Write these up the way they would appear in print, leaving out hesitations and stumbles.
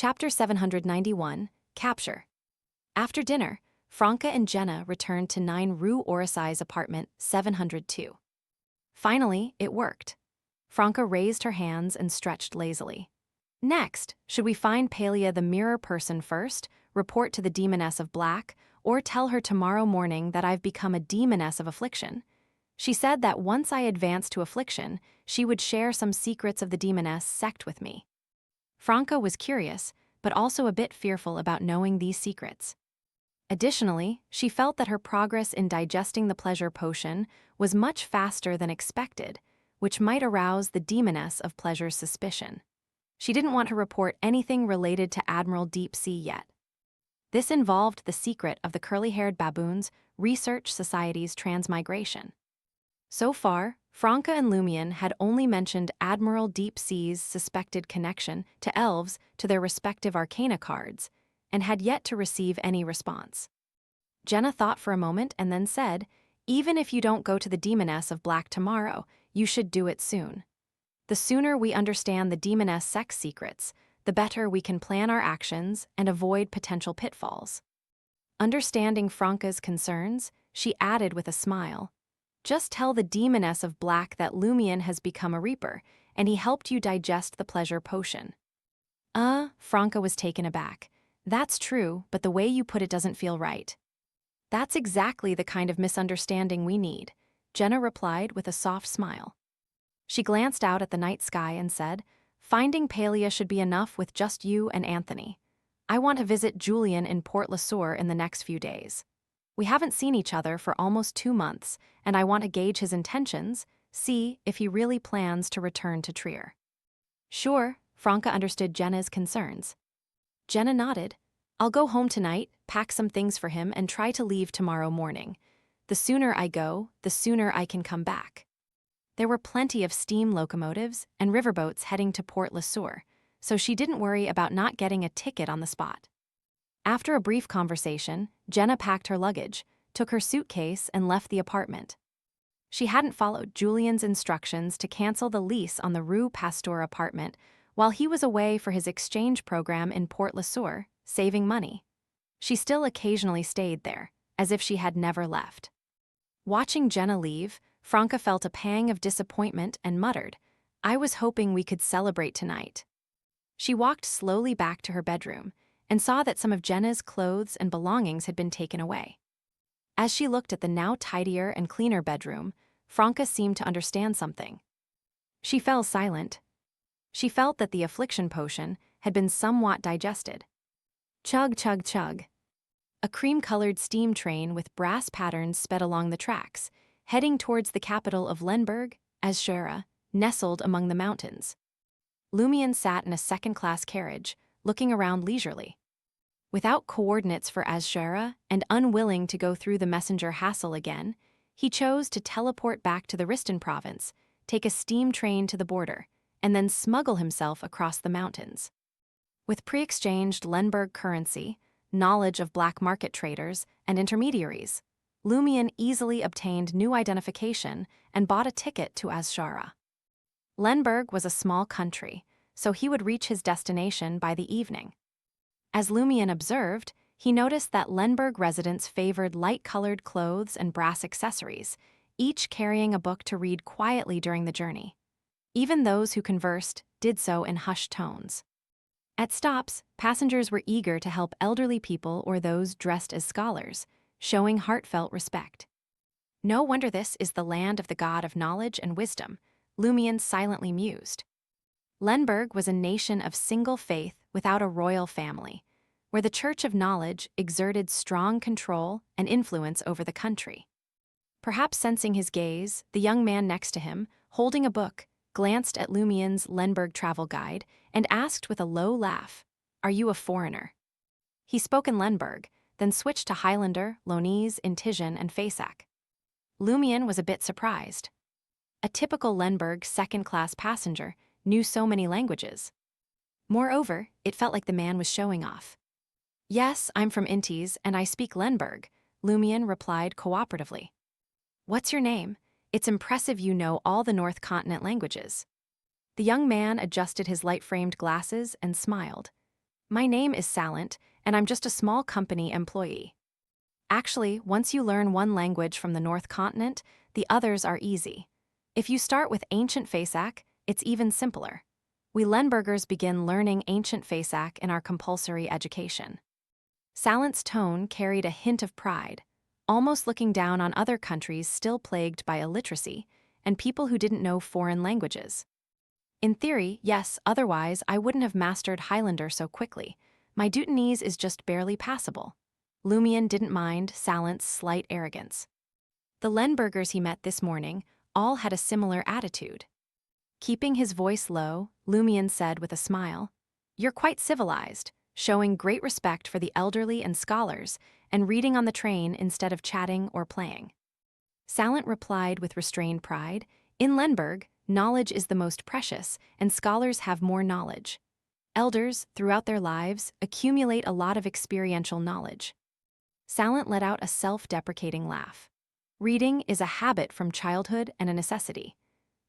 Chapter 791, Capture. After dinner, Franca and Jenna returned to 9 Rue Orsay's apartment 702. Finally, it worked. Franca raised her hands and stretched lazily. Next, should we find Palia the mirror person first, report to the demoness of black, or tell her tomorrow morning that I've become a demoness of affliction? She said that once I advanced to affliction, she would share some secrets of the demoness sect with me. Franca was curious, but also a bit fearful about knowing these secrets. Additionally, she felt that her progress in digesting the pleasure potion was much faster than expected, which might arouse the demoness of pleasure's suspicion. She didn't want to report anything related to Admiral Deep Sea yet. This involved the secret of the curly-haired baboons' research society's transmigration. So far, Franca and Lumion had only mentioned Admiral Deep Sea's suspected connection to elves to their respective arcana cards, and had yet to receive any response. Jenna thought for a moment and then said, "Even if you don't go to the demoness of black tomorrow, you should do it soon. The sooner we understand the demoness sex secrets, the better we can plan our actions and avoid potential pitfalls." Understanding Franca's concerns, she added with a smile, "Just tell the demoness of black that Lumion has become a reaper, and he helped you digest the pleasure potion." Franca was taken aback. "That's true, but the way you put it doesn't feel right." "That's exactly the kind of misunderstanding we need," Jenna replied with a soft smile. She glanced out at the night sky and said, "Finding Palia should be enough with just you and Anthony. I want to visit Julian in Port LeSueur in the next few days. We haven't seen each other for almost 2 months, and I want to gauge his intentions, see if he really plans to return to Trier." Sure, Franca understood Jenna's concerns. Jenna nodded. "I'll go home tonight, pack some things for him, and try to leave tomorrow morning. The sooner I go, the sooner I can come back." There were plenty of steam locomotives and riverboats heading to Port LeSueur, so she didn't worry about not getting a ticket on the spot. After a brief conversation, Jenna packed her luggage, took her suitcase, and left the apartment. She hadn't followed Julian's instructions to cancel the lease on the Rue Pasteur apartment while he was away for his exchange program in Port LeSueur, saving money. She still occasionally stayed there, as if she had never left. Watching Jenna leave, Franca felt a pang of disappointment and muttered, "I was hoping we could celebrate tonight." She walked slowly back to her bedroom and saw that some of Jenna's clothes and belongings had been taken away. As she looked at the now tidier and cleaner bedroom, Franca seemed to understand something. She fell silent. She felt that the affliction potion had been somewhat digested. Chug, chug, chug. A cream-colored steam train with brass patterns sped along the tracks, heading towards the capital of Lemberg, Azshara, nestled among the mountains. Lumion sat in a second-class carriage, looking around leisurely. Without coordinates for Azshara and unwilling to go through the messenger hassle again, he chose to teleport back to the Riston province, take a steam train to the border, and then smuggle himself across the mountains. With pre-exchanged Lemberg currency, knowledge of black market traders and intermediaries, Lumion easily obtained new identification and bought a ticket to Azshara. Lemberg was a small country, so he would reach his destination by the evening. As Lumion observed, he noticed that Lemberg residents favored light-colored clothes and brass accessories, each carrying a book to read quietly during the journey. Even those who conversed did so in hushed tones. At stops, passengers were eager to help elderly people or those dressed as scholars, showing heartfelt respect. No wonder this is the land of the god of knowledge and wisdom, Lumion silently mused. Lemberg was a nation of single faith without a royal family, where the Church of Knowledge exerted strong control and influence over the country. Perhaps sensing his gaze, the young man next to him, holding a book, glanced at Lumion's Lemberg travel guide and asked with a low laugh, "Are you a foreigner?" He spoke in Lemberg, then switched to Highlander, Lonese, Intijan, and Fasak. Lumion was a bit surprised. A typical Lemberg second-class passenger knew so many languages. Moreover, it felt like the man was showing off. "Yes, I'm from Intis, and I speak Lemberg," Lumion replied cooperatively. "What's your name? It's impressive you know all the North Continent languages." The young man adjusted his light-framed glasses and smiled. My name is Salent, and I'm just a small company employee. Actually, once you learn one language from the North Continent, the others are easy. If you start with Ancient Fasak, it's even simpler. We Lembergers begin learning Ancient Fasak in our compulsory education. Salent's tone carried a hint of pride, almost looking down on other countries still plagued by illiteracy and people who didn't know foreign languages. In theory, yes, otherwise I wouldn't have mastered Highlander so quickly. My Dutanese is just barely passable. Lumian didn't mind Salent's slight arrogance. The Lembergers he met this morning all had a similar attitude. Keeping his voice low, Lumian said with a smile, "You're quite civilized, showing great respect for the elderly and scholars, and reading on the train instead of chatting or playing." Salent replied with restrained pride, "In Lemberg, knowledge is the most precious, and scholars have more knowledge. Elders, throughout their lives, accumulate a lot of experiential knowledge." Salent let out a self-deprecating laugh. "Reading is a habit from childhood and a necessity.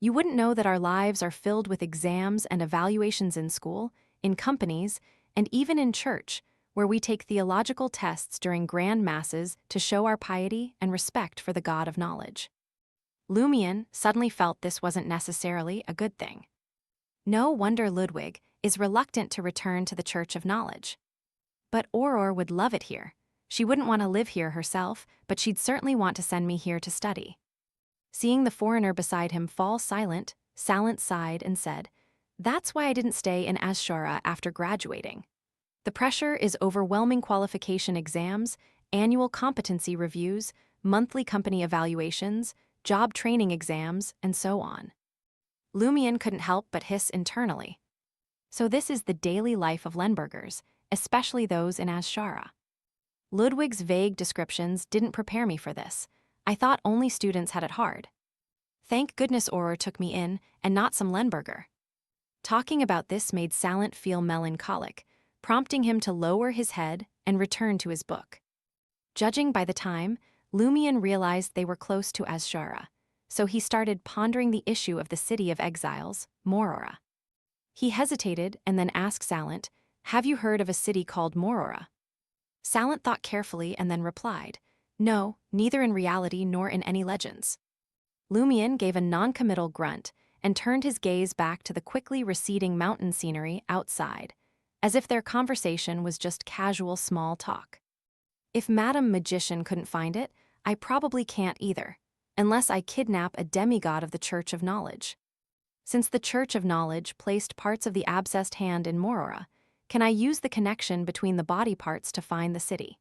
You wouldn't know that our lives are filled with exams and evaluations in school, in companies, and even in church, where we take theological tests during grand masses to show our piety and respect for the God of knowledge." Lumian suddenly felt this wasn't necessarily a good thing. No wonder Ludwig is reluctant to return to the Church of Knowledge. But Aurore would love it here. She wouldn't want to live here herself, but she'd certainly want to send me here to study. Seeing the foreigner beside him fall silent, Salent sighed and said, "That's why I didn't stay in Azshara after graduating. The pressure is overwhelming: qualification exams, annual competency reviews, monthly company evaluations, job training exams, and so on." Lumian couldn't help but hiss internally. So this is the daily life of Lembergers, especially those in Azshara. Ludwig's vague descriptions didn't prepare me for this. I thought only students had it hard. Thank goodness Aurore took me in, and not some Lemberger. Talking about this made Salent feel melancholic, prompting him to lower his head and return to his book. Judging by the time, Lumian realized they were close to Azshara, so he started pondering the issue of the city of exiles, Morora. He hesitated and then asked Salent, "Have you heard of a city called Morora?" Salent thought carefully and then replied, "No, neither in reality nor in any legends." Lumian gave a non-committal grunt and turned his gaze back to the quickly receding mountain scenery outside, as if their conversation was just casual small talk. If Madame Magician couldn't find it, I probably can't either, unless I kidnap a demigod of the Church of Knowledge. Since the Church of Knowledge placed parts of the abscessed hand in Morora, can I use the connection between the body parts to find the city?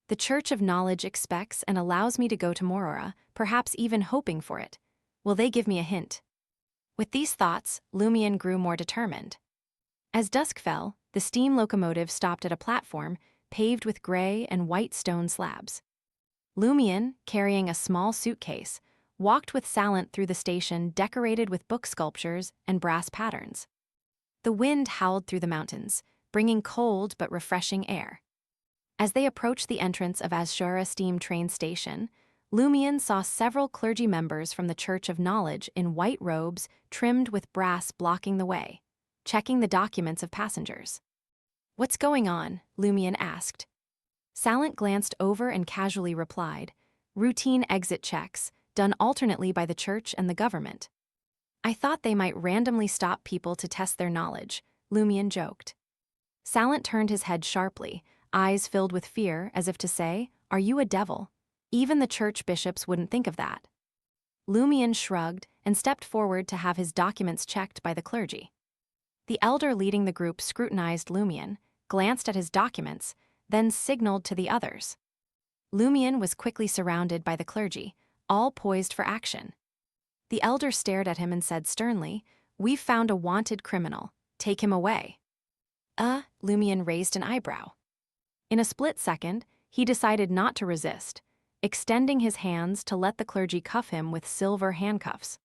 The Church of Knowledge expects and allows me to go to Morora, perhaps even hoping for it. Will they give me a hint? With these thoughts, Lumian grew more determined. As dusk fell, the steam locomotive stopped at a platform paved with gray and white stone slabs. Lumian, carrying a small suitcase, walked with Salent through the station decorated with book sculptures and brass patterns. The wind howled through the mountains, bringing cold but refreshing air. As they approached the entrance of Azshara Steam Train Station, Lumian saw several clergy members from the Church of Knowledge in white robes trimmed with brass blocking the way, checking the documents of passengers. "What's going on?" Lumian asked. Salent glanced over and casually replied, "Routine exit checks, done alternately by the church and the government." "I thought they might randomly stop people to test their knowledge," Lumian joked. Salent turned his head sharply, eyes filled with fear, as if to say, "Are you a devil? Even the church bishops wouldn't think of that." Lumian shrugged and stepped forward to have his documents checked by the clergy. The elder leading the group scrutinized Lumian, glanced at his documents, then signaled to the others. Lumian was quickly surrounded by the clergy, all poised for action. The elder stared at him and said sternly, "We've found a wanted criminal. Take him away." Lumian raised an eyebrow. In a split second, he decided not to resist, extending his hands to let the clergy cuff him with silver handcuffs.